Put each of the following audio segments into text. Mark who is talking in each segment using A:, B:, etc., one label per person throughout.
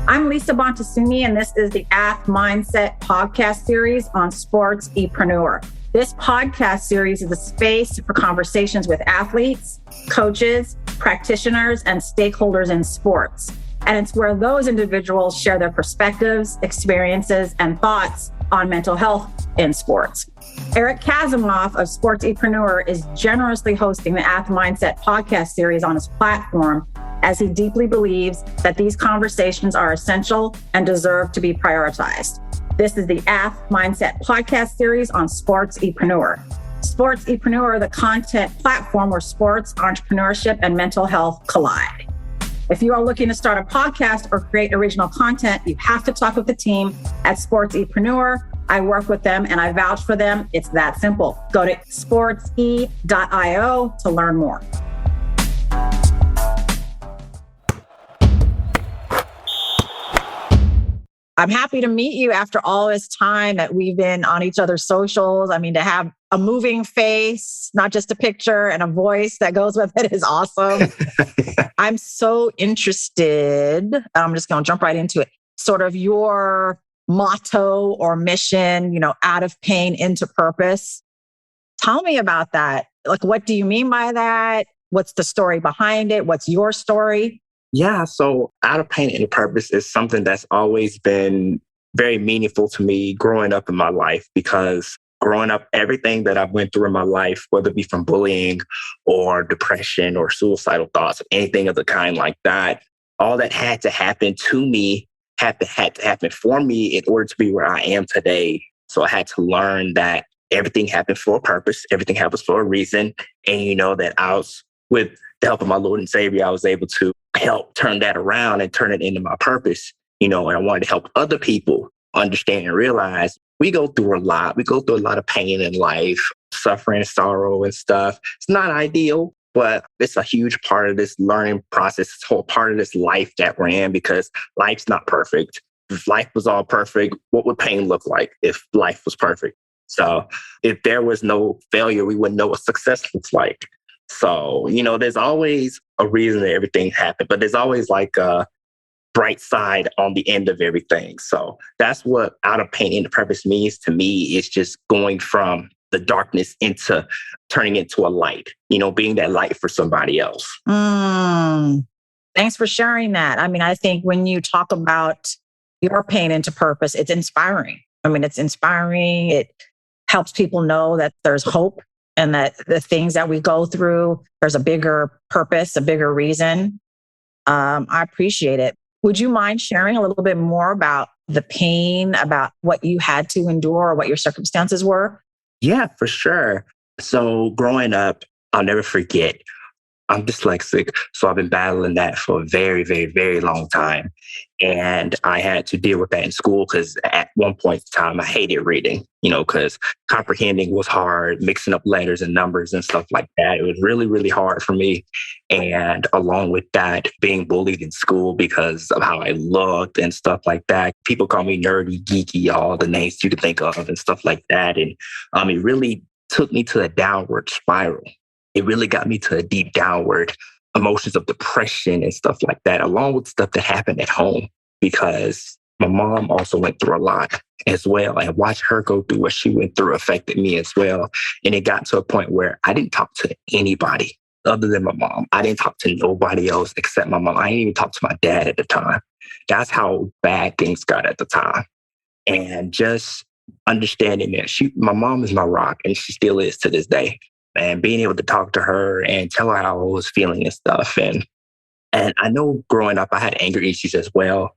A: I'm Bonta Sumii, and this is the AthMindset podcast series on sports-epreneur. This podcast series is a space for conversations with athletes, coaches, practitioners, and stakeholders in sports. And it's where those individuals share their perspectives, experiences, and thoughts on mental health in sports. Eric Kazimoff of Sports-epreneur is generously hosting the AthMindset podcast series on his platform, as he deeply believes that these conversations are essential and deserve to be prioritized. This is the AthMindset podcast series on Sports-epreneur. Sports-epreneur, the content platform where sports, entrepreneurship, and mental health collide. If you are looking to start a podcast or create original content, you have to talk with the team at Sports-epreneur. I work with them and I vouch for them. It's that simple. Go to sportse.io to learn more. I'm happy to meet you after all this time that we've been on each other's socials. I mean, to have a moving face, not just a picture, and a voice that goes with it is awesome. I'm so interested. I'm just going to jump right into it. Sort of your motto or mission, out of pain into purpose. Tell me about that. Like, what do you mean by that? What's the story behind it? What's your story?
B: Yeah, so out of pain into purpose is something that's always been very meaningful to me growing up in my life, because growing up, everything that I've went through in my life, whether it be from bullying or depression or suicidal thoughts, anything of the kind like that, all that had to happen to me, had to happen for me in order to be where I am today. So I had to learn that everything happened for a purpose, everything happens for a reason. And that I was, with the help of my Lord and Savior, I was able to help turn that around and turn it into my purpose, and I wanted to help other people understand and realize we go through a lot. We go through a lot of pain in life, suffering, sorrow and stuff. It's not ideal, but it's a huge part of this learning process. It's a whole part of this life that we're in, because life's not perfect. If life was all perfect, what would pain look like if life was perfect? So if there was no failure, we wouldn't know what success looks like. So, there's always a reason that everything happened, but there's always like a bright side on the end of everything. So that's what out of pain into purpose means to me. It's just going from the darkness into turning into a light, being that light for somebody else.
A: Thanks for sharing that. I mean, I think when you talk about your pain into purpose, it's inspiring. It's inspiring. It helps people know that there's hope, and that the things that we go through, there's a bigger purpose, a bigger reason. I appreciate it. Would you mind sharing a little bit more about the pain, about what you had to endure or what your circumstances were?
B: Yeah, for sure. So growing up, I'll never forget, I'm dyslexic. So I've been battling that for a very, very, very long time. And I had to deal with that in school, because at one point in time, I hated reading, because comprehending was hard, mixing up letters and numbers and stuff like that. It was really, really hard for me. And along with that, being bullied in school because of how I looked and stuff like that. People call me nerdy, geeky, all the names you could think of and stuff like that. And it really took me to a downward spiral. It really got me to a deep downward emotions of depression and stuff like that, along with stuff that happened at home, because my mom also went through a lot as well. And watch her go through what she went through affected me as well. And it got to a point where I didn't talk to anybody other than my mom. I didn't talk to nobody else except my mom. I didn't even talk to my dad at the time. That's how bad things got at the time. And just understanding that my mom is my rock, and she still is to this day. And being able to talk to her and tell her how I was feeling and stuff. And I know growing up, I had anger issues as well,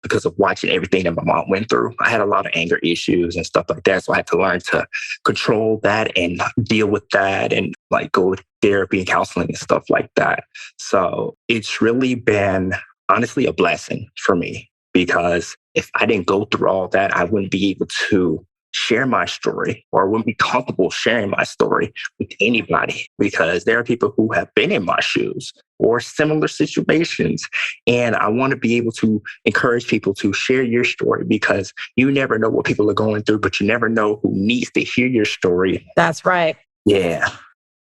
B: because of watching everything that my mom went through. I had a lot of anger issues and stuff like that. So I had to learn to control that and deal with that, and like go to therapy and counseling and stuff like that. So it's really been honestly a blessing for me, because if I didn't go through all that, I wouldn't be able to share my story, or wouldn't be comfortable sharing my story with anybody, because there are people who have been in my shoes or similar situations. And I want to be able to encourage people to share your story, because you never know what people are going through, but you never know who needs to hear your story.
A: That's right.
B: Yeah.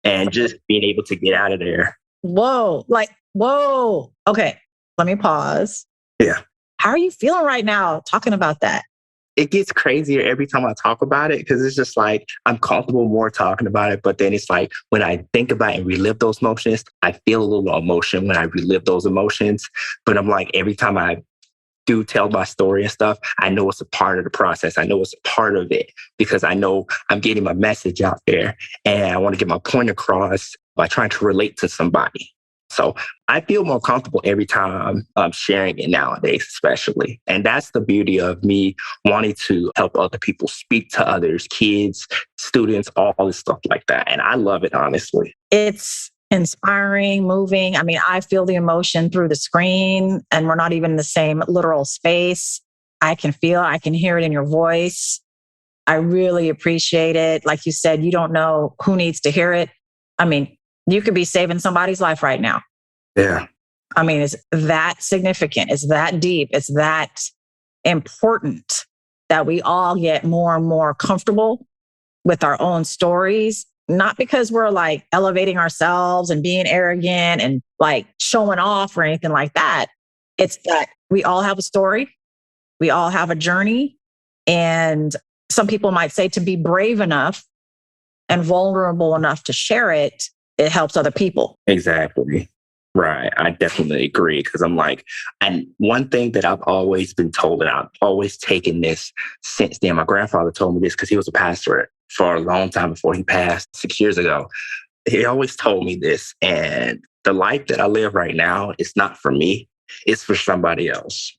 B: And just being able to get out of there.
A: Whoa. Okay. Let me pause.
B: Yeah.
A: How are you feeling right now talking about that?
B: It gets crazier every time I talk about it because it's just like I'm comfortable more talking about it. But then it's like when I think about and relive those emotions, I feel a little emotion when I relive those emotions. But I'm like, every time I do tell my story and stuff, I know it's a part of the process. I know it's a part of it because I know I'm getting my message out there and I want to get my point across by trying to relate to somebody. So I feel more comfortable every time I'm sharing it nowadays, especially. And that's the beauty of me wanting to help other people speak to others, kids, students, all this stuff like that. And I love it, honestly.
A: It's inspiring, moving. I mean, I feel the emotion through the screen and we're not even in the same literal space. I can hear it in your voice. I really appreciate it. Like you said, you don't know who needs to hear it. I mean, you could be saving somebody's life right now.
B: Yeah.
A: I mean, it's that significant. It's that deep. It's that important that we all get more and more comfortable with our own stories, not because we're like elevating ourselves and being arrogant and like showing off or anything like that. It's that we all have a story. We all have a journey. And some people might say to be brave enough and vulnerable enough to share it, it helps other people.
B: Exactly. Right. I definitely agree because I'm like, and one thing that I've always been told, and I've always taken this since then, my grandfather told me this because he was a pastor for a long time before he passed 6 years ago. He always told me this. And the life that I live right now is not for me, it's for somebody else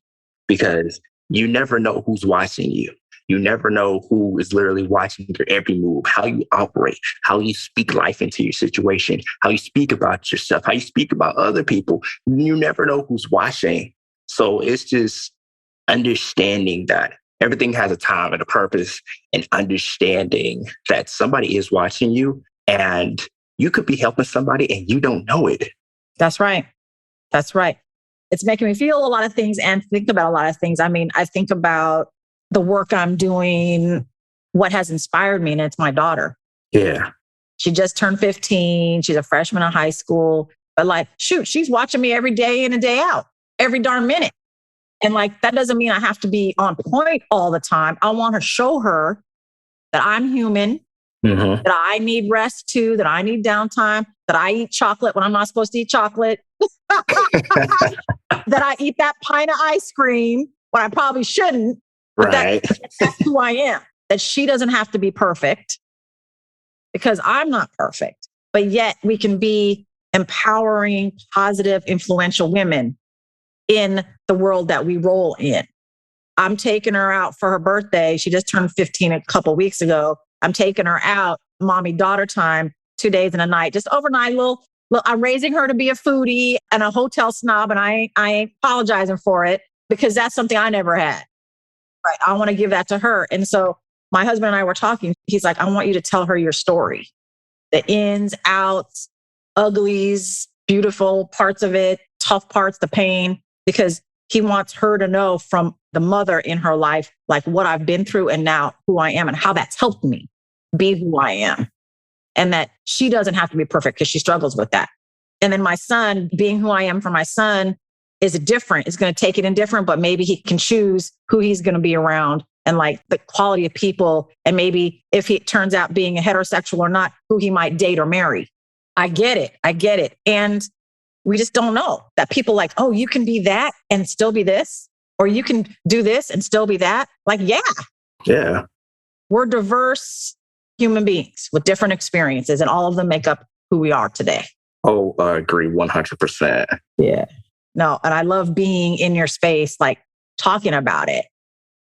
B: because you never know who's watching you. You never know who is literally watching your every move, how you operate, how you speak life into your situation, how you speak about yourself, how you speak about other people. You never know who's watching. So it's just understanding that everything has a time and a purpose and understanding that somebody is watching you and you could be helping somebody and you don't know it.
A: That's right. That's right. It's making me feel a lot of things and think about a lot of things. I mean, I think about the work I'm doing, what has inspired me, and it's my daughter.
B: Yeah.
A: She just turned 15. She's a freshman in high school. But like, shoot, she's watching me every day in and day out, every darn minute. And like, that doesn't mean I have to be on point all the time. I want to show her that I'm human, that I need rest too, that I need downtime, that I eat chocolate when I'm not supposed to eat chocolate, that I eat that pint of ice cream when I probably shouldn't. But
B: Right.
A: that's who I am, that she doesn't have to be perfect because I'm not perfect, but yet we can be empowering, positive, influential women in the world that we roll in. I'm taking her out for her birthday. She just turned 15 a couple weeks ago. I'm taking her out, mommy daughter time, 2 days and a night, just overnight I'm raising her to be a foodie and a hotel snob. And I ain't apologizing for it because that's something I never had. Right. I want to give that to her. And so my husband and I were talking. He's like, I want you to tell her your story, the ins, outs, uglies, beautiful parts of it, tough parts, the pain, because he wants her to know from the mother in her life, like what I've been through and now who I am and how that's helped me be who I am. And that she doesn't have to be perfect because she struggles with that. And then my son, being who I am for my son, is different. Is going to take it in different, but maybe he can choose who he's going to be around and like the quality of people. And maybe if he turns out being a heterosexual or not, who he might date or marry. I get it. And we just don't know that people like, oh, you can be that and still be this, or you can do this and still be that. Like,
B: yeah,
A: we're diverse human beings with different experiences and all of them make up who we are today.
B: Oh, I agree 100%.
A: Yeah. No, and I love being in your space, like talking about it.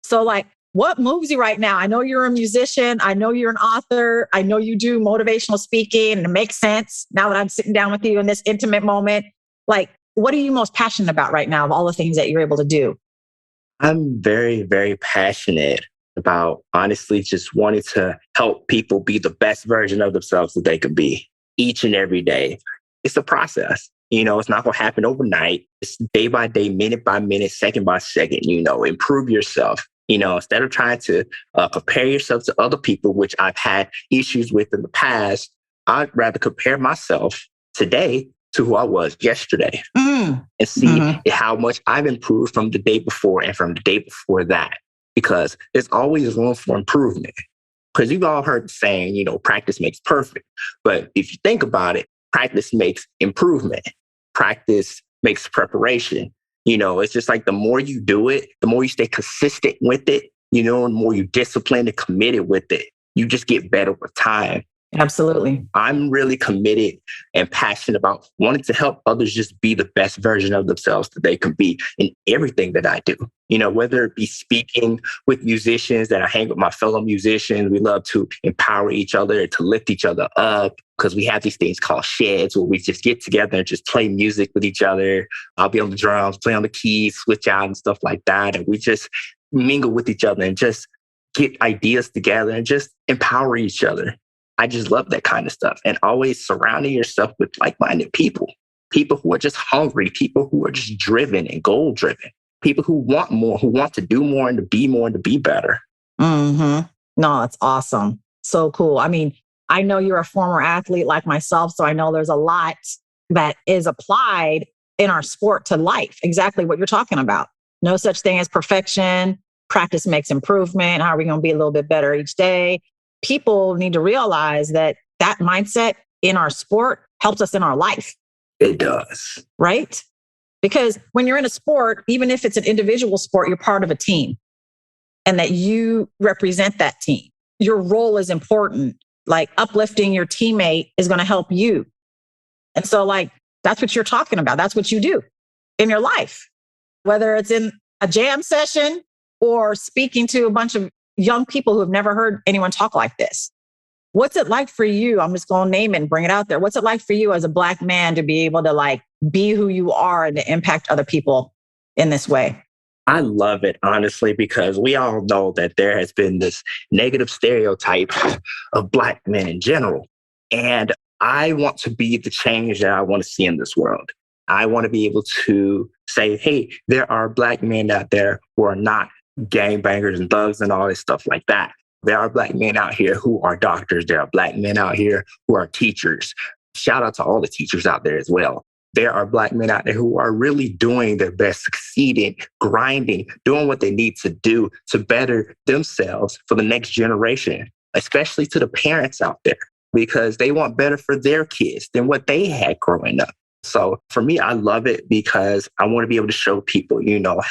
A: So like, what moves you right now? I know you're a musician. I know you're an author. I know you do motivational speaking and it makes sense now that I'm sitting down with you in this intimate moment. Like, what are you most passionate about right now of all the things that you're able to do?
B: I'm very, very passionate about honestly just wanting to help people be the best version of themselves that they could be each and every day. It's a process. It's not going to happen overnight. It's day by day, minute by minute, second by second, improve yourself. Instead of trying to compare yourself to other people, which I've had issues with in the past, I'd rather compare myself today to who I was yesterday and see how much I've improved from the day before and from the day before that, because there's always room for improvement. Because you've all heard the saying, practice makes perfect. But if you think about it, practice makes improvement. Practice makes preparation. It's just like the more you do it, the more you stay consistent with it, and the more you discipline and committed with it, you just get better with time.
A: Absolutely.
B: I'm really committed and passionate about wanting to help others just be the best version of themselves that they can be in everything that I do. Whether it be speaking with musicians, that I hang with my fellow musicians, we love to empower each other, to lift each other up, because we have these things called sheds where we just get together and just play music with each other. I'll be on the drums, play on the keys, switch out and stuff like that. And we just mingle with each other and just get ideas together and just empower each other. I just love that kind of stuff. And always surrounding yourself with like-minded people who are just hungry, people who are just driven and goal-driven, people who want more, who want to do more and to be better.
A: No, it's awesome. So cool. I mean, I know you're a former athlete like myself, so I know there's a lot that is applied in our sport to life. Exactly what you're talking about. No such thing as perfection. Practice makes improvement. How are we going to be a little bit better each day? People need to realize that mindset in our sport helps us in our life.
B: It does.
A: Right? Because when you're in a sport, even if it's an individual sport, you're part of a team and that you represent that team. Your role is important. Like uplifting your teammate is going to help you. And so that's what you're talking about. That's what you do in your life, whether it's in a jam session or speaking to a bunch of young people who have never heard anyone talk like this. What's it like for you? I'm just going to name it and bring it out there. What's it like for you as a Black man to be able to be who you are and to impact other people in this way?
B: I love it, honestly, because we all know that there has been this negative stereotype of Black men in general. And I want to be the change that I want to see in this world. I want to be able to say, hey, there are Black men out there who are not gangbangers and thugs and all this stuff like that. There are Black men out here who are doctors. There are Black men out here who are teachers. Shout out to all the teachers out there as well. There are Black men out there who are really doing their best, succeeding, grinding, doing what they need to do to better themselves for the next generation, especially to the parents out there, because they want better for their kids than what they had growing up. So for me, I love it because I want to be able to show people,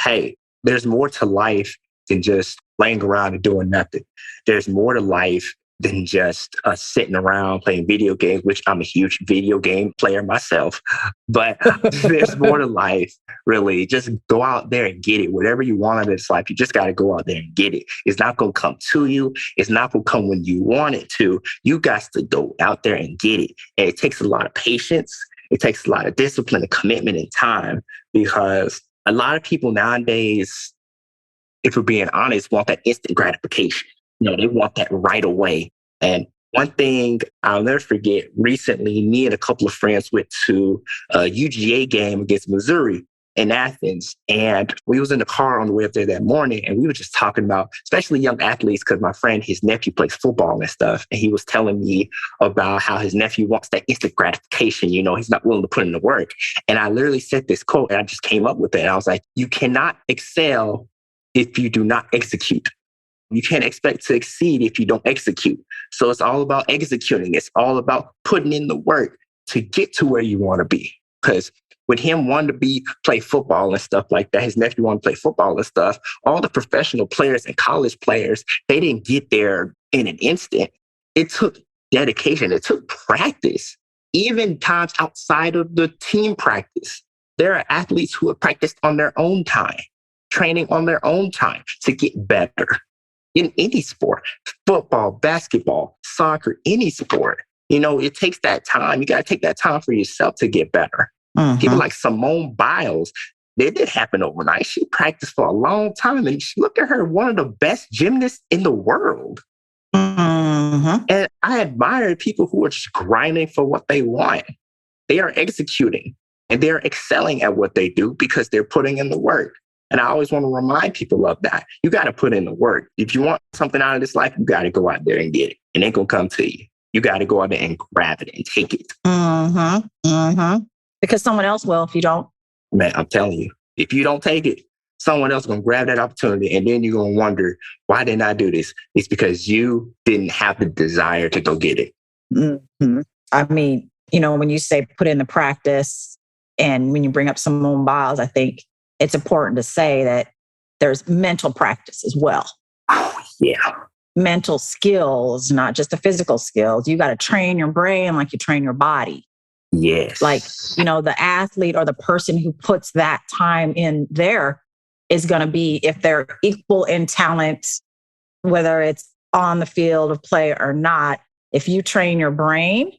B: hey, there's more to life than just laying around and doing nothing. There's more to life than just sitting around playing video games, which I'm a huge video game player myself. But there's more to life, really. Just go out there and get it. Whatever you want in this life, you just got to go out there and get it. It's not going to come to you. It's not going to come when you want it to. You got to go out there and get it. And it takes a lot of patience. It takes a lot of discipline and commitment and time, because a lot of people nowadays, if we're being honest, want that instant gratification. They want that right away. And one thing I'll never forget, recently, me and a couple of friends went to a UGA game against Missouri in Athens. And we was in the car on the way up there that morning, and we were just talking about, especially young athletes, because my friend, his nephew plays football and stuff. And he was telling me about how his nephew wants that instant gratification. He's not willing to put in the work. And I literally said this quote, and I just came up with it. And I was like, you cannot excel if you do not execute. You can't expect to exceed if you don't execute. So it's all about executing. It's all about putting in the work to get to where you want to be. Because with him wanting to play football and stuff like that, his nephew wanted to play football and stuff, all the professional players and college players, they didn't get there in an instant. It took dedication. It took practice, even times outside of the team practice. There are athletes who have practiced on their own time, training on their own time to get better. In any sport, football, basketball, soccer, any sport, it takes that time. You got to take that time for yourself to get better. People like Simone Biles, it didn't happen overnight. She practiced for a long time, and look at her, one of the best gymnasts in the world. And I admire people who are just grinding for what they want. They are executing, and they're excelling at what they do because they're putting in the work. And I always want to remind people of that. You got to put in the work. If you want something out of this life, you got to go out there and get it. It ain't going to come to you. You got to go out there and grab it and take it.
A: because someone else will if you don't.
B: Man, I'm telling you, if you don't take it, someone else is going to grab that opportunity. And then you're going to wonder, why didn't I do this? It's because you didn't have the desire to go get it.
A: Mm-hmm. I mean, when you say put in the practice and when you bring up Simone Biles, I think it's important to say that there's mental practice as well.
B: Oh, yeah.
A: Mental skills, not just the physical skills. You got to train your brain like you train your body.
B: Yes.
A: Like, the athlete or the person who puts that time in there is going to be, if they're equal in talent, whether it's on the field of play or not, if you train your brain,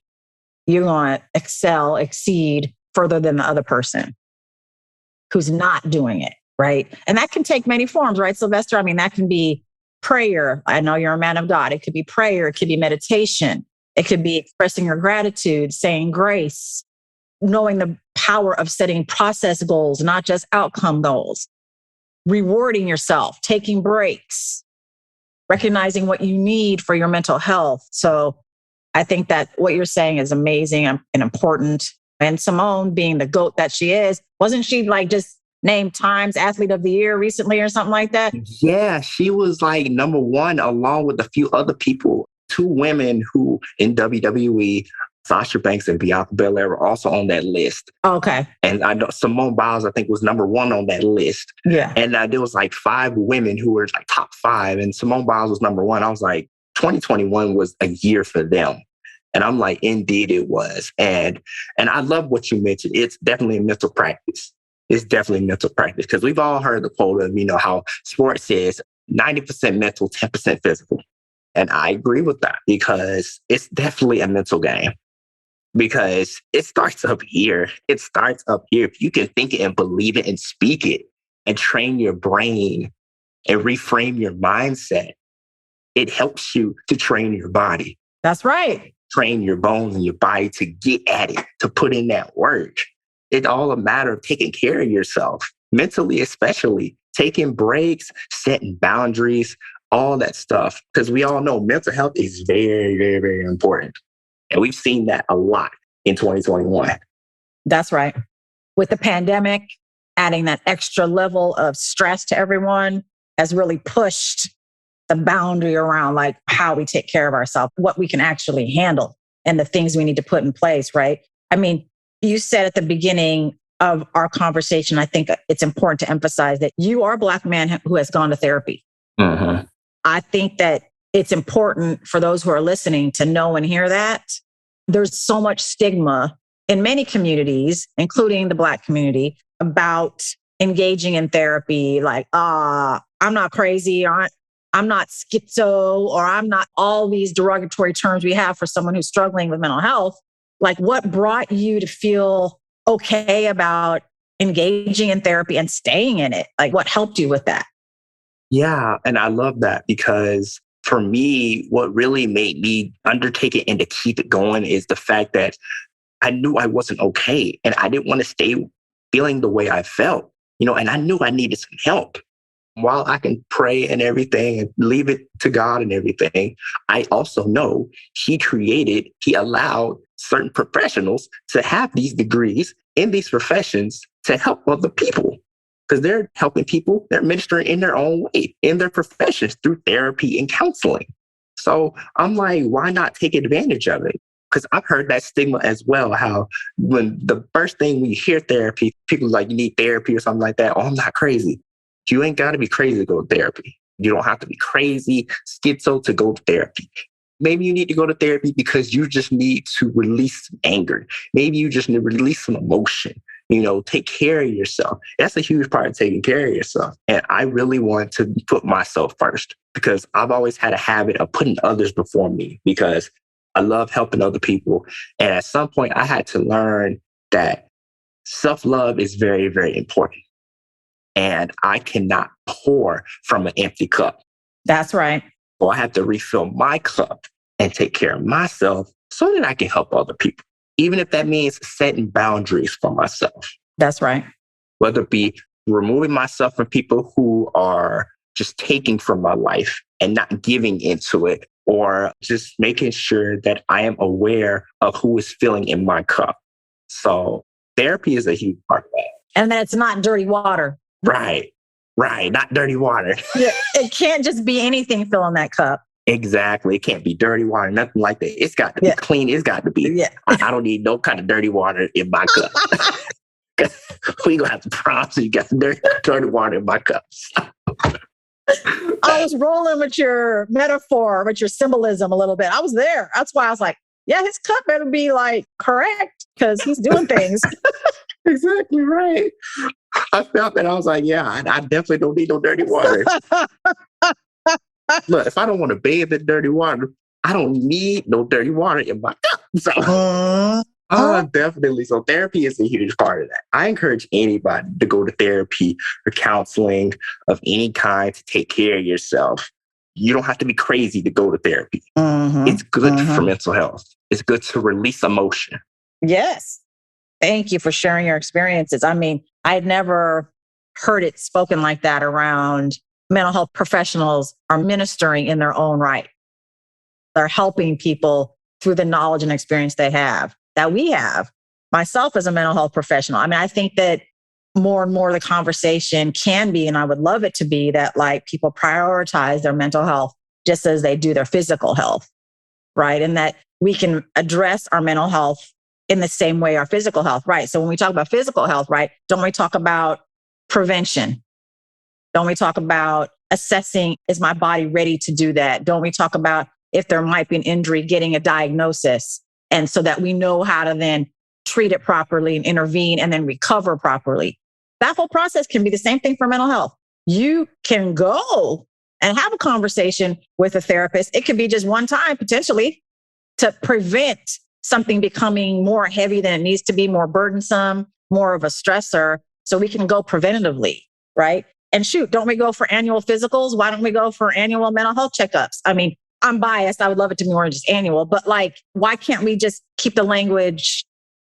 A: you're going to excel, exceed further than the other person who's not doing it, right? And that can take many forms, right, Sylvester? I mean, that can be prayer. I know you're a man of God. It could be prayer. It could be meditation. It could be expressing your gratitude, saying grace, knowing the power of setting process goals, not just outcome goals, rewarding yourself, taking breaks, recognizing what you need for your mental health. So I think that what you're saying is amazing and important. And Simone, being the GOAT that she is, wasn't she just named Times Athlete of the Year recently or something like that?
B: Yeah, she was number one along with a few other people. Two women who in WWE, Sasha Banks and Bianca Belair, were also on that list.
A: Okay.
B: And I know Simone Biles, I think, was number one on that list.
A: Yeah.
B: And there was 5 women who were top 5, and Simone Biles was number one. I was 2021 was a year for them. And I'm indeed it was. And I love what you mentioned. It's definitely a mental practice. It's definitely mental practice, because we've all heard the quote of, how sports is 90% mental, 10% physical. And I agree with that, because it's definitely a mental game, because it starts up here. It starts up here. If you can think it and believe it and speak it and train your brain and reframe your mindset, it helps you to train your body.
A: That's right.
B: Train your bones and your body to get at it, to put in that work. It's all a matter of taking care of yourself, mentally especially, taking breaks, setting boundaries, all that stuff. Because we all know mental health is very, very, very important. And we've seen that a lot in 2021.
A: That's right. With the pandemic, adding that extra level of stress to everyone has really pushed the boundary around how we take care of ourselves, what we can actually handle, and the things we need to put in place, right? I mean, you said at the beginning of our conversation, I think it's important to emphasize that you are a Black man who has gone to therapy.
B: Mm-hmm.
A: I think that it's important for those who are listening to know and hear that. There's so much stigma in many communities, including the Black community, about engaging in therapy. I'm not crazy, or I'm not schizo, or I'm not, all these derogatory terms we have for someone who's struggling with mental health. What brought you to feel okay about engaging in therapy and staying in it? What helped you with that?
B: Yeah, and I love that, because for me, what really made me undertake it and to keep it going is the fact that I knew I wasn't okay, and I didn't want to stay feeling the way I felt, and I knew I needed some help. While I can pray and everything and leave it to God and everything, I also know He allowed certain professionals to have these degrees in these professions to help other people, because they're helping people, they're ministering in their own way, in their professions, through therapy and counseling. So I'm why not take advantage of it? Because I've heard that stigma as well, how when the first thing we hear therapy, people are you need therapy or something like that. Oh, I'm not crazy. You ain't got to be crazy to go to therapy. You don't have to be crazy, schizo to go to therapy. Maybe you need to go to therapy because you just need to release anger. Maybe you just need to release some emotion. Take care of yourself. That's a huge part of taking care of yourself. And I really want to put myself first, because I've always had a habit of putting others before me, because I love helping other people. And at some point, I had to learn that self-love is very, very important. And I cannot pour from an empty cup.
A: That's right.
B: So I have to refill my cup and take care of myself so that I can help other people, even if that means setting boundaries for myself.
A: That's right.
B: Whether it be removing myself from people who are just taking from my life and not giving into it, or just making sure that I am aware of who is filling in my cup. So Therapy is a huge part of that.
A: And then it's not dirty water.
B: Right. Not dirty water.
A: Yeah, it can't just be anything filling that cup.
B: Exactly. It can't be dirty water, nothing like that. It's got to be clean. It's got to be.
A: Yeah.
B: I don't need no kind of dirty water in my cup. We gonna have to promise you got dirty water in my cups.
A: I was rolling with your metaphor, with your symbolism a little bit. I was there. That's why I was like, yeah, his cup better be like correct because he's doing things.
B: Exactly right. I felt that. I was like, yeah, I definitely don't need no dirty water. Look, if I don't want to bathe in dirty water, I don't need no dirty water in my cup. So, definitely. So therapy is a huge part of that. I encourage anybody to go to therapy or counseling of any kind to take care of yourself. You don't have to be crazy to go to therapy. It's good for mental health. It's good to release emotion.
A: Yes. Thank you for sharing your experiences. I mean, I had never heard it spoken like that around mental health professionals are ministering in their own right. They're helping people through the knowledge and experience they have, that we have. Myself as a mental health professional, I mean, I think that more and more the conversation can be, and I would love it to be, that like people prioritize their mental health just as they do their physical health, right? And that we can address our mental health in the same way our physical health, right? So when we talk about physical health, right, don't we talk about prevention? Don't we talk about assessing, is my body ready to do that? Don't we talk about if there might be an injury, getting a diagnosis, and so that we know how to then treat it properly and intervene and then recover properly? That whole process can be the same thing for mental health. You can go and have a conversation with a therapist. It could be just one time potentially to prevent something becoming more heavy than it needs to be, more burdensome, more of a stressor. So we can go preventatively, right? And shoot, don't we go for annual physicals? Why don't we go for annual mental health checkups? I mean, I'm biased. I would love it to be more just annual, but like, why can't we just keep the language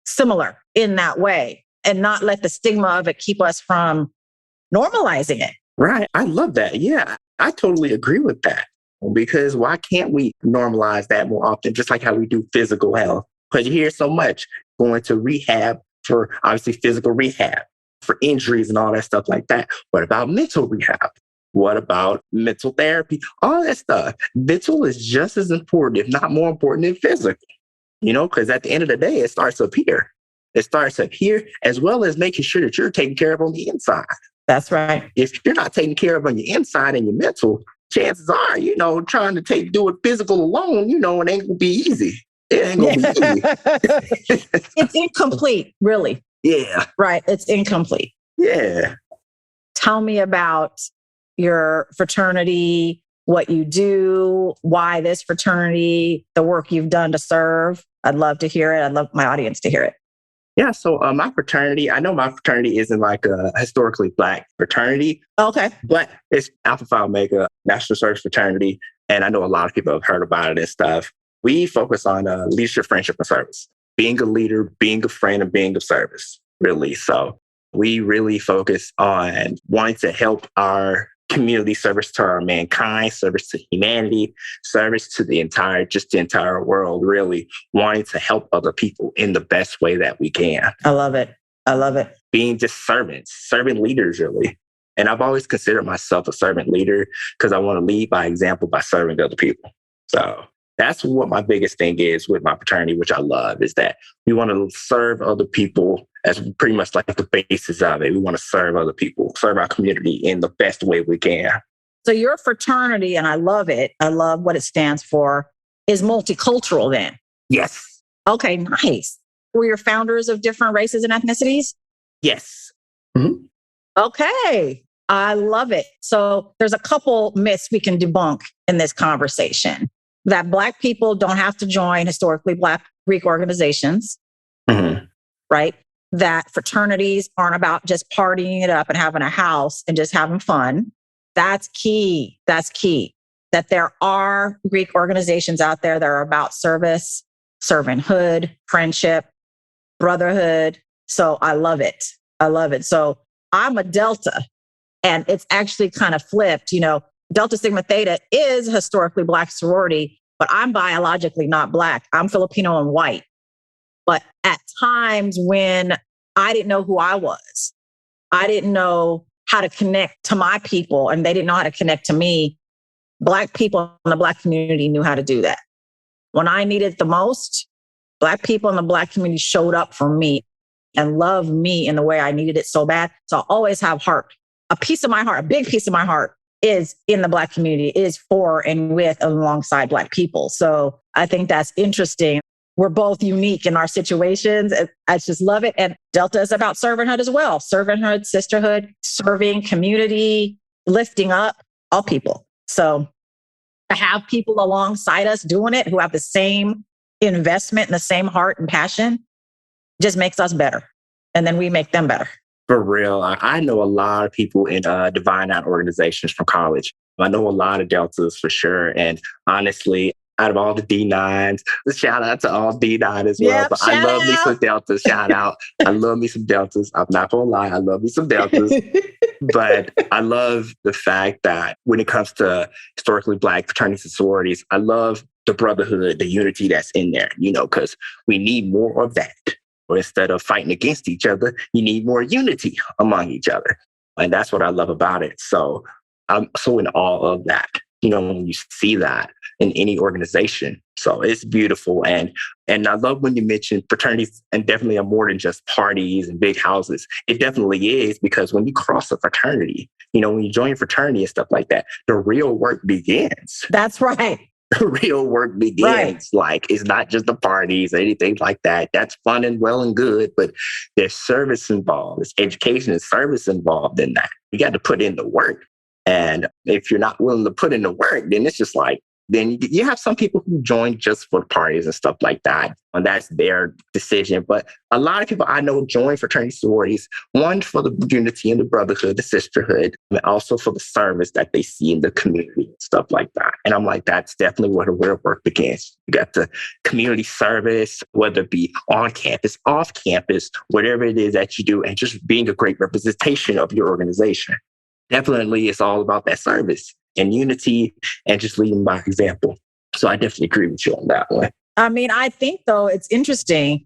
A: similar in that way and not let the stigma of it keep us from normalizing it?
B: Right. I love that. Yeah, I totally agree with that. Because why can't we normalize that more often, just like how we do physical health? Because you hear so much going to rehab for obviously physical rehab, for injuries and all that stuff like that. What about mental rehab? What about mental therapy? All that stuff. Mental is just as important, if not more important than physical, because at the end of the day, it starts up here. It starts up here, as well as making sure that you're taken care of on the inside.
A: That's right.
B: If you're not taken care of on your inside and your mental, chances are, trying to do it physical alone, it ain't gonna be easy. It ain't gonna be easy.
A: It's incomplete, really.
B: Yeah.
A: Right. It's incomplete.
B: Yeah.
A: Tell me about your fraternity, what you do, why this fraternity, the work you've done to serve. I'd love to hear it. I'd love my audience to hear it.
B: Yeah. So my fraternity, I know my fraternity isn't like a historically Black fraternity.
A: Okay.
B: But it's Alpha Phi Omega National Service Fraternity. And I know a lot of people have heard about it and stuff. We focus on leadership, friendship, and service. Being a leader, being a friend, and being of service, really. So we really focus on wanting to help our community, service to our mankind, service to humanity, service to the entire world, really wanting to help other people in the best way that we can.
A: I love it. I love it.
B: Being just servant leaders, really. And I've always considered myself a servant leader because I want to lead by example by serving other people. So that's what my biggest thing is with my fraternity, which I love, is that we want to serve other people as pretty much like the basis of it. We want to serve other people, serve our community in the best way we can.
A: So your fraternity, and I love it, I love what it stands for, is multicultural then?
B: Yes.
A: Okay, nice. Were your founders of different races and ethnicities?
B: Yes. Mm-hmm.
A: Okay, I love it. So there's a couple myths we can debunk in this conversation. That Black people don't have to join historically Black Greek organizations, right? That fraternities aren't about just partying it up and having a house and just having fun. That's key. That's key. That there are Greek organizations out there that are about service, servanthood, friendship, brotherhood. So I love it. I love it. So I'm a Delta, and it's actually kind of flipped. Delta Sigma Theta is a historically Black sorority, but I'm biologically not Black. I'm Filipino and white. But at times when I didn't know who I was. I didn't know how to connect to my people, and they didn't know how to connect to me. Black people in the Black community knew how to do that. When I needed it the most, Black people in the Black community showed up for me and loved me in the way I needed it so bad. So I always have heart. A piece of my heart, a big piece of my heart is in the Black community, is for and with and alongside Black people. So I think that's interesting. We're both unique in our situations. I just love it. And Delta is about servanthood as well. Servanthood, sisterhood, serving, community, lifting up all people. So to have people alongside us doing it who have the same investment and the same heart and passion just makes us better. And then we make them better.
B: For real. I know a lot of people in Divine Out organizations from college. I know a lot of Deltas for sure. And honestly, out of all the D9s, shout out to all D9 as well.
A: Yep,
B: but I love me some Deltas. Shout out. I love me some Deltas. I'm not going to lie. I love me some Deltas. But I love the fact that when it comes to historically Black fraternities and sororities, I love the brotherhood, the unity that's in there, because we need more of that. Or instead of fighting against each other, you need more unity among each other. And that's what I love about it. So I'm so in awe of that, when you see that in any organization. So it's beautiful. And I love when you mentioned fraternities, and definitely are more than just parties and big houses. It definitely is, because when you cross a fraternity, when you join a fraternity and stuff like that, the real work begins.
A: That's right.
B: The real work begins. Right. Like, it's not just the parties or anything like that. That's fun and well and good, but there's service involved. There's education and service involved in that. You got to put in the work. And if you're not willing to put in the work, then it's just like, then you have some people who join just for parties and stuff like that. And that's their decision. But a lot of people I know join fraternity sororities, one for the unity and the brotherhood, the sisterhood, and also for the service that they see in the community and stuff like that. And I'm like, that's definitely where the real work begins. You got the community service, whether it be on campus, off campus, whatever it is that you do, and just being a great representation of your organization. Definitely, it's all about that service and unity and just leading by example. So I definitely agree with you on that one.
A: I mean, I think, though, it's interesting.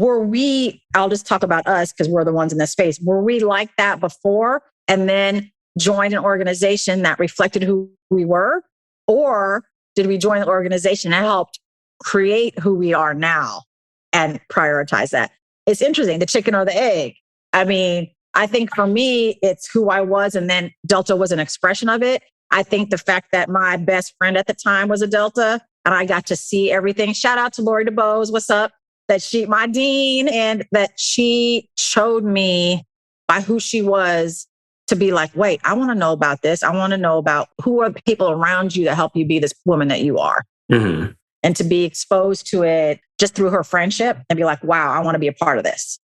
A: I'll just talk about us because we're the ones in this space. Were we like that before and then joined an organization that reflected who we were? Or did we join an organization that helped create who we are now and prioritize that? It's interesting, the chicken or the egg. I mean, I think for me, it's who I was, and then Delta was an expression of it. I think the fact that my best friend at the time was a Delta, and I got to see everything. Shout out to Lori DeBose, what's up? My dean, and that she showed me by who she was to be like, wait, I want to know about this. I want to know about who are the people around you that help you be this woman that you are. Mm-hmm. And to be exposed to it just through her friendship and be like, wow, I want to be a part of this.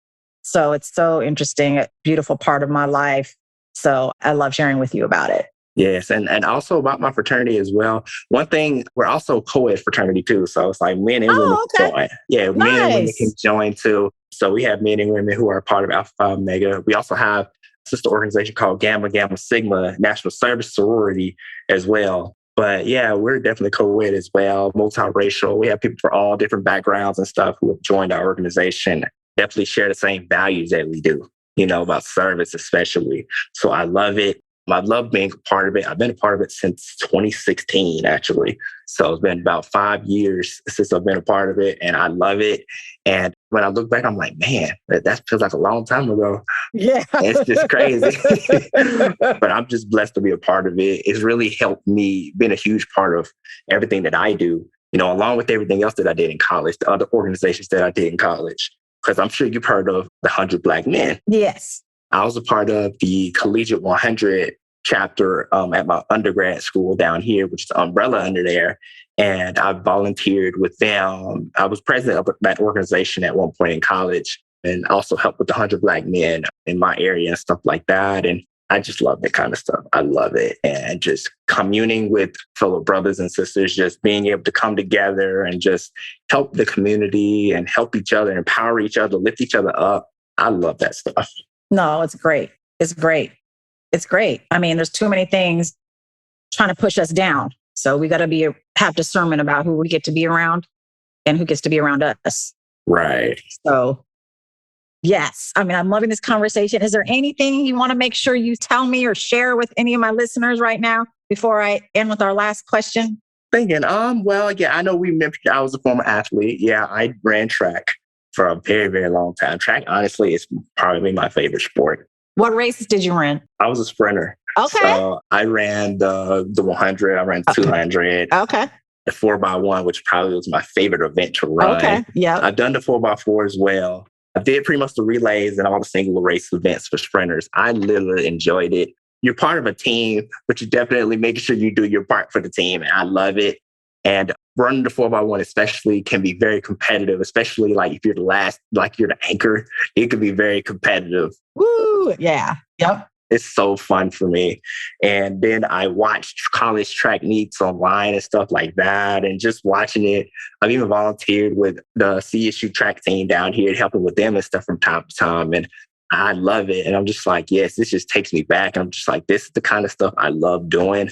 A: So it's so interesting, a beautiful part of my life. So I love sharing with you about it.
B: Yes. And also about my fraternity as well. One thing, we're also co-ed fraternity too. So it's like men and women can join. Yeah, nice. Men and women can join too. So we have men and women who are part of Alpha Phi Omega. We also have a sister organization called Gamma Gamma Sigma, National Service Sorority as well. But yeah, we're definitely co-ed as well, multiracial. We have people from all different backgrounds and stuff who have joined our organization. Definitely share the same values that we do, about service especially. So I love it. I love being a part of it. I've been a part of it since 2016, actually. So it's been about 5 years since I've been a part of it, and I love it. And when I look back, I'm like, man, that feels like a long time ago.
A: Yeah.
B: It's just crazy. But I'm just blessed to be a part of it. It's really helped me, been a huge part of everything that I do, along with everything else that I did in college, the other organizations that I did in college. Because I'm sure you've heard of the 100 Black Men.
A: Yes.
B: I was a part of the Collegiate 100 chapter at my undergrad school down here, which is the umbrella under there. And I volunteered with them. I was president of that organization at one point in college, and also helped with the 100 Black Men in my area and stuff like that. And I just love that kind of stuff. I love it. And just communing with fellow brothers and sisters, just being able to come together and just help the community and help each other, empower each other, lift each other up. I love that stuff.
A: No, it's great. It's great. It's great. I mean, there's too many things trying to push us down. So we got to have discernment about who we get to be around and who gets to be around us.
B: Right.
A: So Yes. I mean, I'm loving this conversation. Is there anything you want to make sure you tell me or share with any of my listeners right now before I end with our last question?
B: Thinking, well, yeah, I know we mentioned I was a former athlete. Yeah, I ran track for a very, very long time. Track, honestly, is probably my favorite sport.
A: What races did you run?
B: I was a sprinter.
A: Okay.
B: So I ran the 100, I ran 200.
A: Okay.
B: The 4x1, which probably was my favorite event to run.
A: Okay. Yeah.
B: I've done the 4x4 as well. I did pretty much the relays and all the single race events for sprinters. I literally enjoyed it. You're part of a team, but you definitely make sure you do your part for the team. And I love it. And running the 4x1 especially can be very competitive, especially like if you're the last, like you're the anchor, it can be very competitive.
A: Woo! Yeah. Yep.
B: It's so fun for me. And then I watched college track meets online and stuff like that. And just watching it, I've even volunteered with the CSU track team down here, helping with them and stuff from time to time. And I love it. And I'm just like, yes, this just takes me back. And I'm just like, this is the kind of stuff I love doing,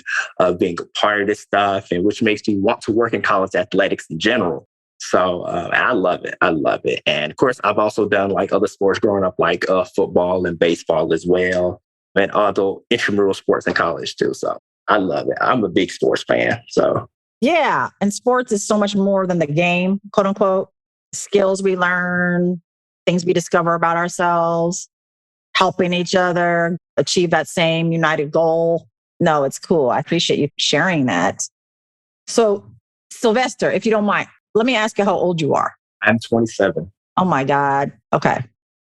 B: being a part of this stuff, and which makes me want to work in college athletics in general. So I love it. I love it. And of course, I've also done like other sports growing up, like football and baseball as well, and other intramural sports in college too. So I love it. I'm a big sports fan. So
A: yeah. And sports is so much more than the game, quote unquote. Skills we learn, things we discover about ourselves, helping each other achieve that same united goal. No, it's cool. I appreciate you sharing that. So Sylvester, if you don't mind, let me ask you how old you are.
B: I'm 27.
A: Oh my God. Okay.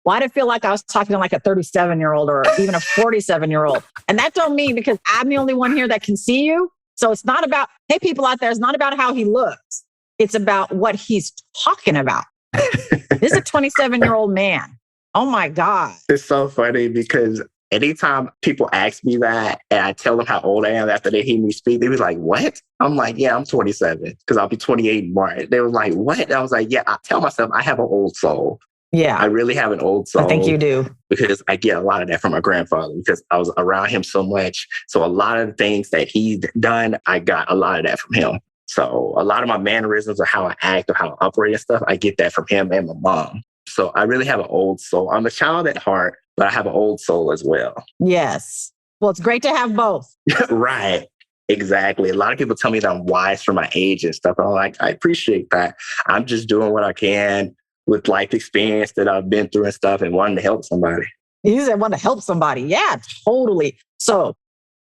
A: Well, I didn't feel like I was talking to like a 37-year-old or even a 47-year-old. And that don't mean because I'm the only one here that can see you. So it's not about, hey, people out there, it's not about how he looks. It's about what he's talking about. This is a 27-year-old man. Oh my God.
B: It's so funny because anytime people ask me that and I tell them how old I am after they hear me speak, they be like, what? I'm like, yeah, I'm 27 because I'll be 28 in March. They were like, what? I was like, yeah, I tell myself I have an old soul.
A: Yeah.
B: I really have an old soul.
A: I think you do.
B: Because I get a lot of that from my grandfather because I was around him so much. So a lot of the things that he'd done, I got a lot of that from him. So a lot of my mannerisms or how I act or how I operate and stuff, I get that from him and my mom. So I really have an old soul. I'm a child at heart, but I have an old soul as well.
A: Yes. Well, it's great to have both.
B: Right. Exactly. A lot of people tell me that I'm wise for my age and stuff. I'm like, I appreciate that. I'm just doing what I can with life experience that I've been through and stuff and wanting to help somebody.
A: You said want to help somebody. Yeah, totally. So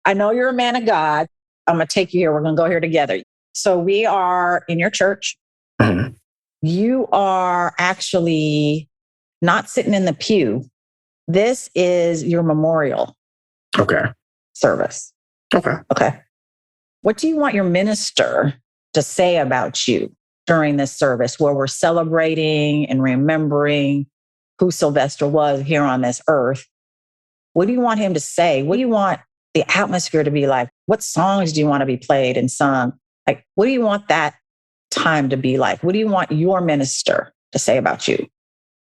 A: I know you're a man of God. I'm going to take you here. We're going to go here together. So we are in your church.
B: Mm-hmm.
A: You are actually not sitting in the pew. This is your memorial service. Okay. What do you want your minister to say about you during this service where we're celebrating and remembering who Sylvester was here on this earth? What do you want him to say? What do you want the atmosphere to be like? What songs do you want to be played and sung? Like, what do you want that time to be like? What do you want your minister to say about you?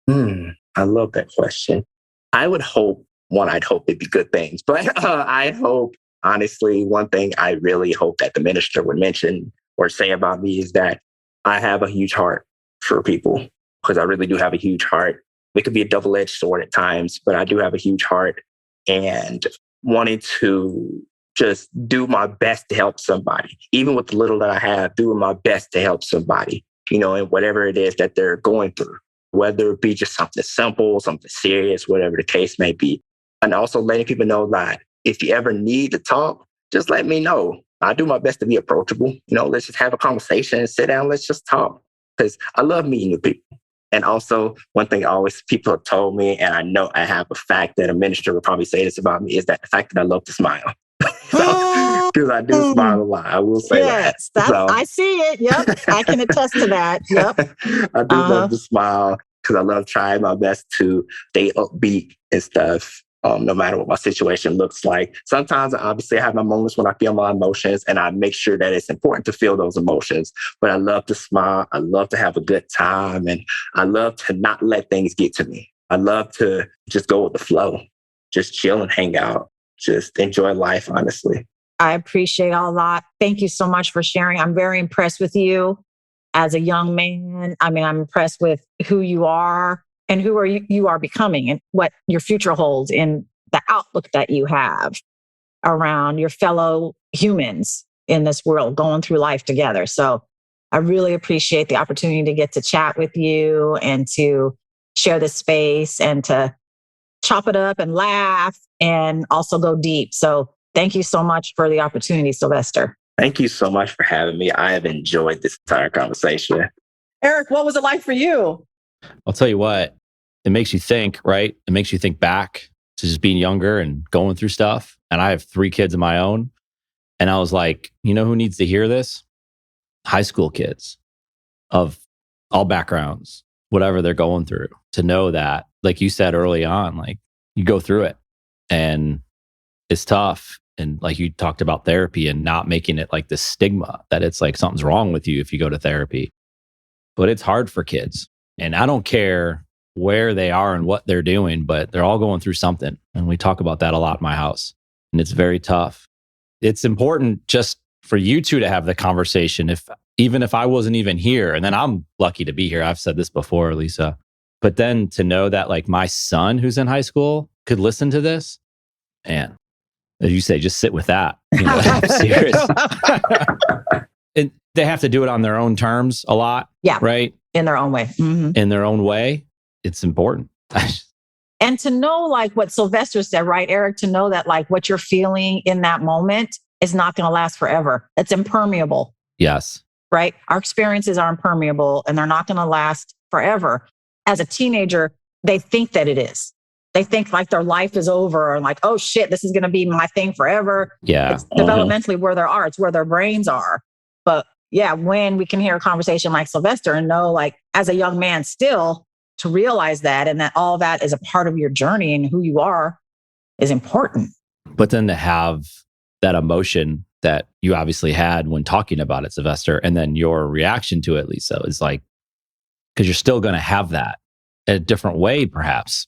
B: I love that question. I would hope, I'd hope it'd be good things, but I'd hope, honestly, one thing I really hope that the minister would mention or say about me is that I have a huge heart for people, because I really do have a huge heart. It could be a double-edged sword at times, but I do have a huge heart and wanting to just do my best to help somebody, even with the little that I have, doing my best to help somebody, and whatever it is that they're going through, whether it be just something simple, something serious, whatever the case may be. And also letting people know that if you ever need to talk, just let me know. I do my best to be approachable. Let's just have a conversation and sit down. Let's just talk, because I love meeting new people. And also, one thing always people have told me, and I know I have a fact that a minister would probably say this about me, is that the fact that I love to smile. Because I do smile a lot. I will say that.
A: So, I see it. Yep. I can attest to that. Yep.
B: I do love to smile because I love trying my best to stay upbeat and stuff. No matter what my situation looks like. Sometimes, obviously, I have my moments when I feel my emotions, and I make sure that it's important to feel those emotions. But I love to smile. I love to have a good time. And I love to not let things get to me. I love to just go with the flow, just chill and hang out, just enjoy life, honestly.
A: I appreciate a lot. Thank you so much for sharing. I'm very impressed with you as a young man. I mean, I'm impressed with who you are. and who you are becoming and what your future holds in the outlook that you have around your fellow humans in this world going through life together. So I really appreciate the opportunity to get to chat with you and to share this space and to chop it up and laugh and also go deep. So thank you so much for the opportunity, Sylvester.
B: Thank you so much for having me. I have enjoyed this entire conversation.
A: Eric, what was it like for you?
C: I'll tell you what, it makes you think, right? It makes you think back to just being younger and going through stuff. And I have 3 kids of my own. And I was like, you know who needs to hear this? High school kids of all backgrounds, whatever they're going through, to know that, like you said early on, like you go through it and it's tough. And like you talked about therapy and not making it like this stigma that it's like something's wrong with you if you go to therapy. But it's hard for kids. And I don't care where they are and what they're doing, but they're all going through something. And we talk about that a lot in my house. And it's very tough. It's important just for you two to have the conversation, even if I wasn't even here. And then I'm lucky to be here. I've said this before, Lisa. But then to know that like my son who's in high school could listen to this, and as you say, just sit with that. You know, I'm serious. And they have to do it on their own terms a lot.
A: Yeah.
C: Right?
A: In their own way. Mm-hmm.
C: In their own way. It's important.
A: And to know like what Sylvester said, right, Eric, to know that like what you're feeling in that moment is not going to last forever. It's impermeable.
C: Yes.
A: Right? Our experiences are impermeable and they're not going to last forever. As a teenager, they think that it is. They think like their life is over and like, oh shit, this is going to be my thing forever.
C: Yeah.
A: It's developmentally where they are. It's where their brains are. But yeah, when we can hear a conversation like Sylvester and know like as a young man still to realize that and that all that is a part of your journey and who you are is important.
C: But then to have that emotion that you obviously had when talking about it, Sylvester, and then your reaction to it, Lisa, is like, because you're still going to have that in a different way, perhaps.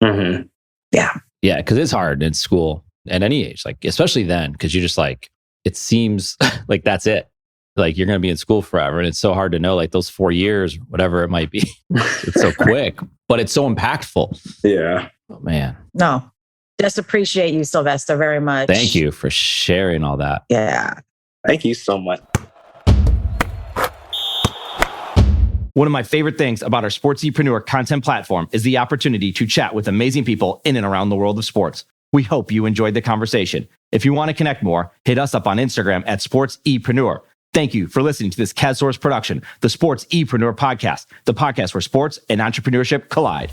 B: Mm-hmm.
A: Yeah.
C: Yeah, because it's hard in school at any age, like especially then, because you're just like, it seems like that's it. Like you're going to be in school forever. And it's so hard to know like those 4 years, whatever it might be. It's so quick, but it's so impactful.
B: Yeah.
C: Oh, man.
A: No, just appreciate you, Sylvester, very much.
C: Thank you for sharing all that.
A: Yeah.
B: Thank you so much.
C: One of my favorite things about our Sportsepreneur content platform is the opportunity to chat with amazing people in and around the world of sports. We hope you enjoyed the conversation. If you want to connect more, hit us up on Instagram at Sportsepreneur. Thank you for listening to this CASSource production, the Sportsepreneur podcast, the podcast where sports and entrepreneurship collide.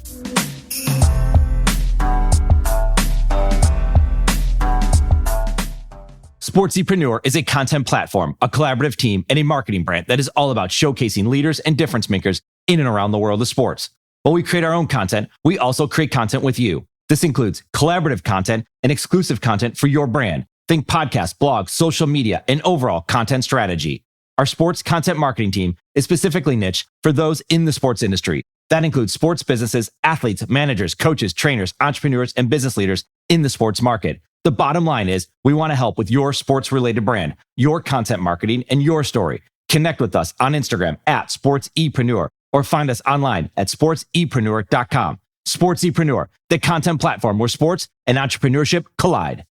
C: Sportsepreneur is a content platform, a collaborative team, and a marketing brand that is all about showcasing leaders and difference makers in and around the world of sports. While we create our own content, we also create content with you. This includes collaborative content and exclusive content for your brand. Think podcasts, blogs, social media, and overall content strategy. Our sports content marketing team is specifically niche for those in the sports industry. That includes sports businesses, athletes, managers, coaches, trainers, entrepreneurs, and business leaders in the sports market. The bottom line is we want to help with your sports-related brand, your content marketing, and your story. Connect with us on Instagram at Sportsepreneur or find us online at sportsepreneur.com. Sportsepreneur, the content platform where sports and entrepreneurship collide.